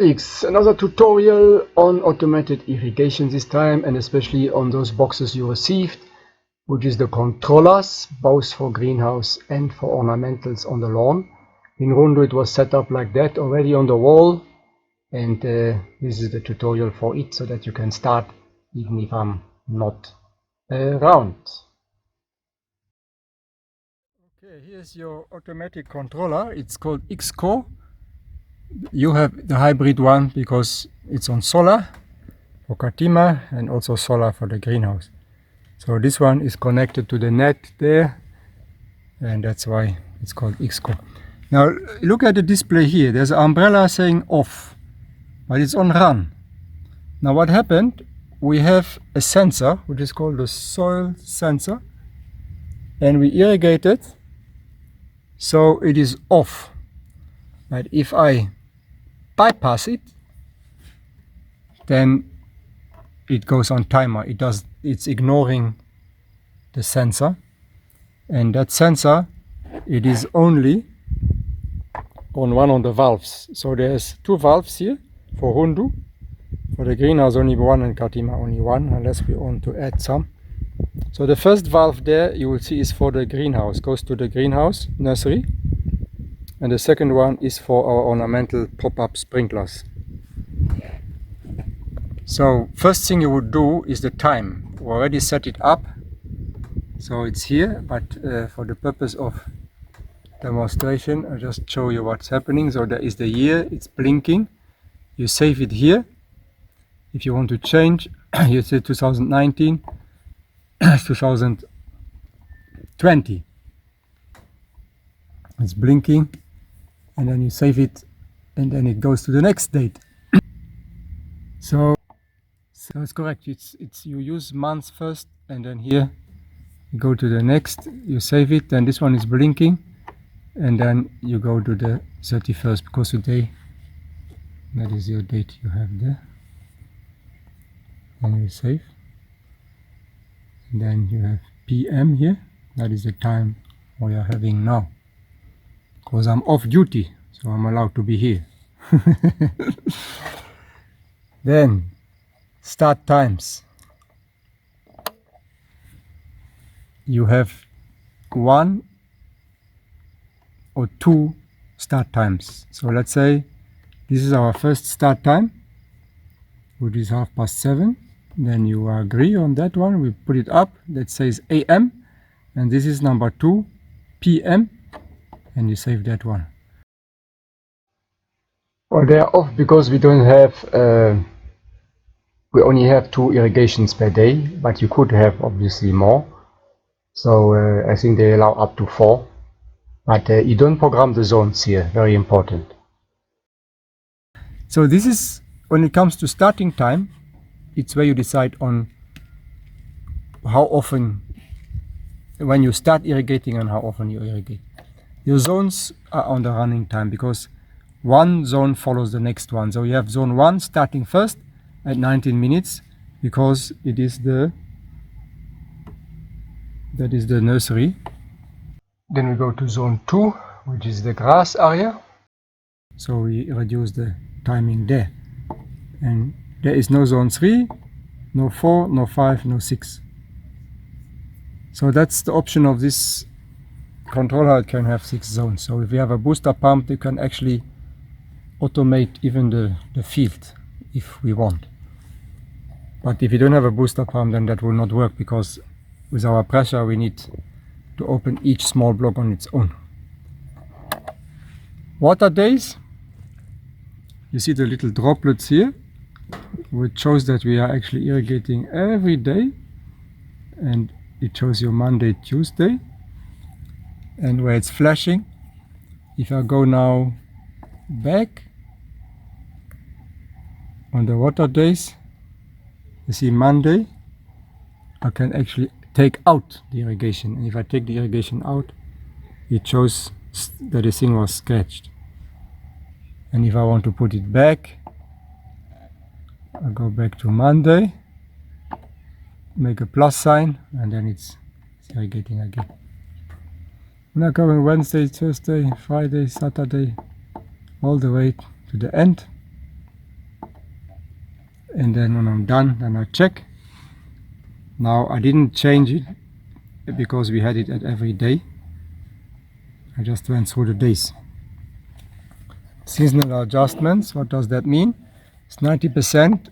It's another tutorial on automated irrigation this time, and especially on those boxes you received, which is the controllers, both for greenhouse and for ornamentals on the lawn. In Rundo it was set up like that already on the wall, and this is the tutorial for it, so that you can start even if I'm not around. Okay, here's your automatic controller. It's called X-Core. You have the hybrid one because it's on solar for Katima and also solar for the greenhouse. So this one is connected to the net there, and that's why it's called X-Core. Now look at the display here. There's an umbrella saying off, but it's on run. Now what happened? We have a sensor which is called the soil sensor, and we irrigate it so it is off. But if I bypass it, then it goes on timer. It's ignoring the sensor, and that sensor, it is only on one of the valves. So there's two valves here for Rundu. For the greenhouse only one, and Katima only one, unless we want to add some. So the first valve there you will see is for the greenhouse, goes to the greenhouse nursery, and the second one is for our ornamental pop-up sprinklers. So first thing you would do is the time. We already set it up, so it's here, but for the purpose of demonstration I'll just show you what's happening. So there is the year, it's blinking. You save it here. If you want to change, you say 2019, 2020. It's blinking, and then you save it, and then it goes to the next date. So it's correct. It's you use months first, and then here you go to the next, you save it, and this one is blinking, and then you go to the 31st, because today, that is your date you have there, and you save. And then you have PM here, that is the time we are having now, because I'm off duty, so I'm allowed to be here. Then start times. You have 1 or 2 start times. So let's say this is our first start time, which is 7:30. Then you agree on that one. We put it up. That says AM, and this is number 2, PM, and you save that one. Well, they are off because we don't have. We only have 2 irrigations per day, but you could have obviously more. So I think they allow up to 4, but you don't program the zones here. Very important. So this is when it comes to starting time. It's where you decide on how often, when you start irrigating and how often you irrigate. Your zones are on the running time because one zone follows the next one. So you have zone 1 starting first at 19 minutes because that is the nursery. Then we go to zone 2, which is the grass area. So we reduce the timing there. And there is no zone 3, no 4, no 5, no 6. So that's the option of this controller. It can have 6 zones. So if you have a booster pump, you can actually automate even the field if we want. But if you don't have a booster pump, then that will not work, because with our pressure we need to open each small block on its own. Water days. You see the little droplets here, which shows that we are actually irrigating every day, and it shows you Monday, Tuesday, and where it's flashing. If I go now back on the water days, you see Monday, I can actually take out the irrigation, and if I take the irrigation out, it shows that the thing was scratched. And if I want to put it back, I go back to Monday, make a plus sign, and then it's irrigating again. Now going Wednesday, Thursday, Friday, Saturday, all the way to the end. and then when I'm done, then I check. Now I didn't change it because we had it at every day. I just went through the days. Seasonal adjustments, what does that mean? It's 90%,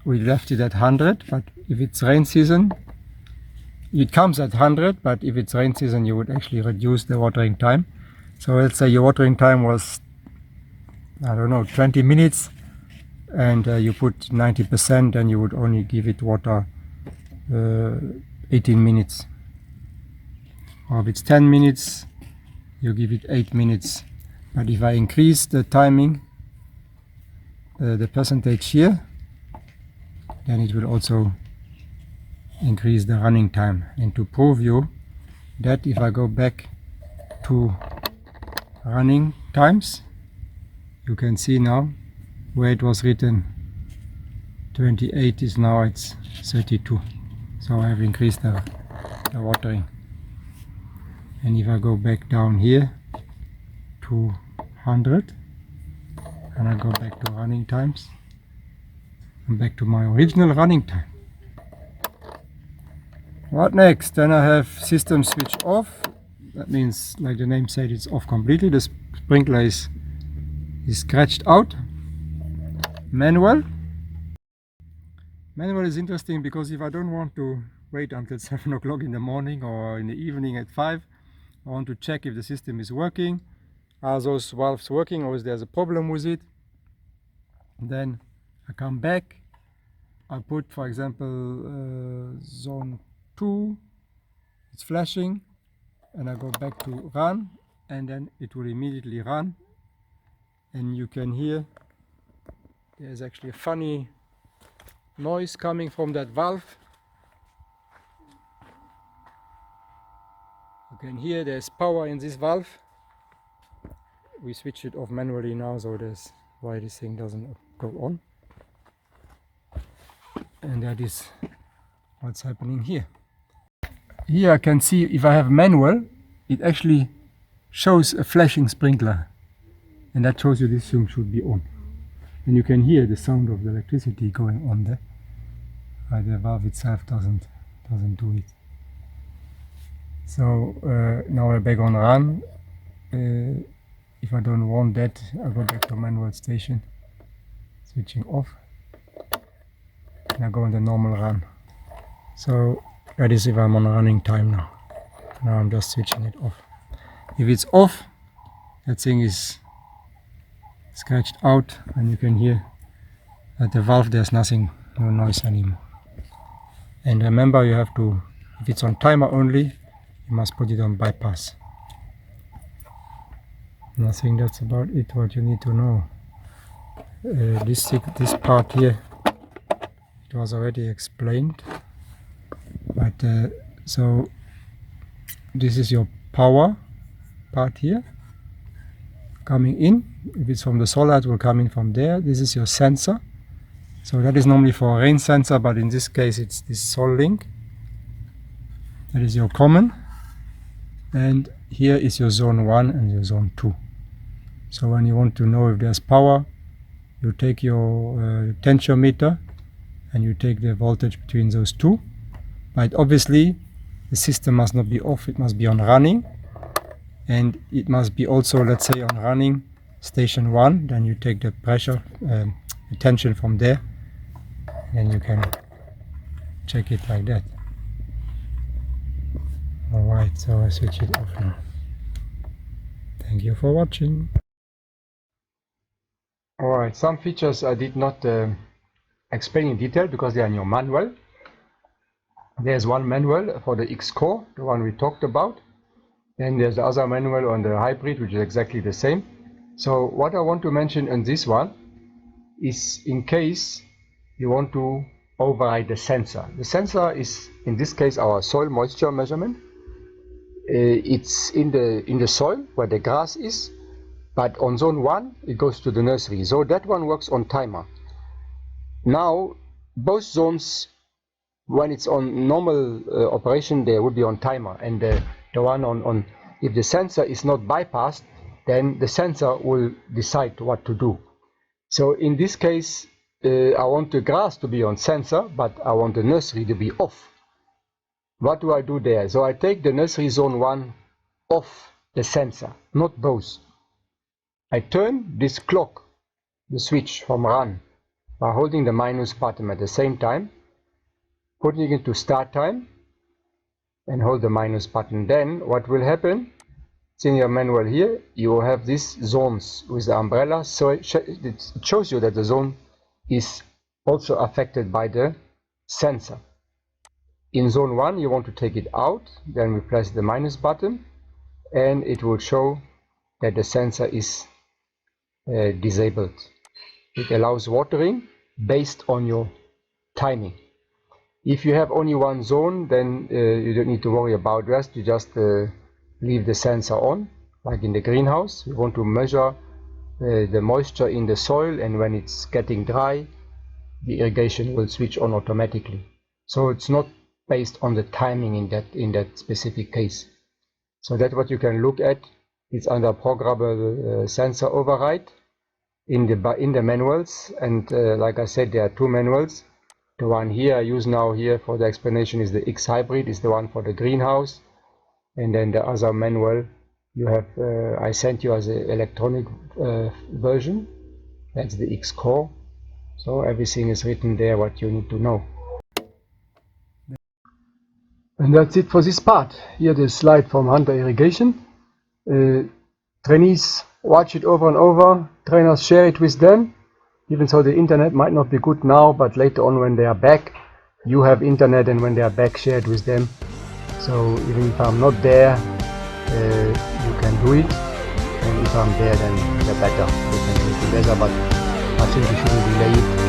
we left it at 100, but if it's rain season, it comes at 100, but if it's rain season, you would actually reduce the watering time. So let's say your watering time was, I don't know, 20 minutes, and you put 90%, and you would only give it water 18 minutes. Or if it's 10 minutes, you give it 8 minutes. But if I increase the timing, the percentage here, then it will also increase the running time. And to prove you that, if I go back to running times, you can see now where it was written 28 is now it's 32. So I have increased the watering. And if I go back down here to 100, and I go back to running times, and back to my original running time. What next? Then I have system switch off. That means, like the name said, it's off completely. The sprinkler is scratched out. Manual. Manual is interesting because if I don't want to wait until 7 o'clock in the morning or in the evening at 5, I want to check if the system is working. Are those valves working, or is there a problem with it? Then I come back, I put, for example, zone 2, it's flashing, and I go back to run, and then it will immediately run. And you can hear there's actually a funny noise coming from that valve. You can hear there's power in this valve. We switch it off manually now, so that's why this thing doesn't go on. And that is what's happening here. Here I can see, if I have manual, it actually shows a flashing sprinkler, and that shows you this thing should be on. And you can hear the sound of the electricity going on there. The valve itself doesn't do it. So now we're back on run. If I don't want that, I go back to manual station, switching off, and I go on the normal run. So that is if I'm on running time now. Now I'm just switching it off. If it's off, that thing is scratched out, and you can hear at the valve there's nothing, no noise anymore. And remember, you have to, if it's on timer only, you must put it on bypass. And I think that's about it, what you need to know. This part here, it was already explained. But so this is your power part here, coming in. If it's from the solar, it will come in from there. This is your sensor. So that is normally for a rain sensor, but in this case it's this sol link. That is your common. And here is your zone 1 and your zone 2. So when you want to know if there's power, you take your tensiometer and you take the voltage between those two. But obviously the system must not be off, it must be on running. And it must be also, let's say, on running station 1, then you take the pressure, the tension from there, and you can check it like that. Alright, so I switch it off now. Thank you for watching. Alright, some features I did not explain in detail because they are in your manual. There's one manual for the X-Core, the one we talked about. Then there's the other manual on the hybrid, which is exactly the same. So what I want to mention on this one is in case you want to override the sensor. The sensor is, in this case, our soil moisture measurement. It's in the soil where the grass is, but on zone 1 it goes to the nursery. So that one works on timer. Now both zones, when it's on normal operation, they will be on timer, and the one on if the sensor is not bypassed, then the sensor will decide what to do. So in this case, I want the grass to be on sensor, but I want the nursery to be off. What do I do there? So I take the nursery zone 1 off the sensor, not both. I turn this clock, the switch from run, by holding the minus button at the same time, putting it to start time, and hold the minus button. Then what will happen? It's in your manual here. You will have these zones with the umbrella, so it shows you that the zone is also affected by the sensor. In zone 1 you want to take it out, then we press the minus button and it will show that the sensor is disabled. It allows watering based on your timing. If you have only one zone, then you don't need to worry about rest. You just leave the sensor on, like in the greenhouse. You want to measure the moisture in the soil, and when it's getting dry, the irrigation will switch on automatically. So it's not based on the timing in that specific case. So that's what you can look at. It's under programmable sensor override in the manuals, and like I said, there are two manuals. The one here I use now here for the explanation is the X hybrid, is the one for the greenhouse, and then the other manual you have I sent you as an electronic version. That's the X core. So everything is written there what you need to know. And that's it for this part. Here the slide from Hunter Irrigation. Trainees watch it over and over. Trainers share it with them. Even so, the internet might not be good now, but later on when they are back, you have internet, and when they are back, share it with them. So even if I'm not there, you can do it. And if I'm there, then the better. We can do it together, but I think we shouldn't delay it.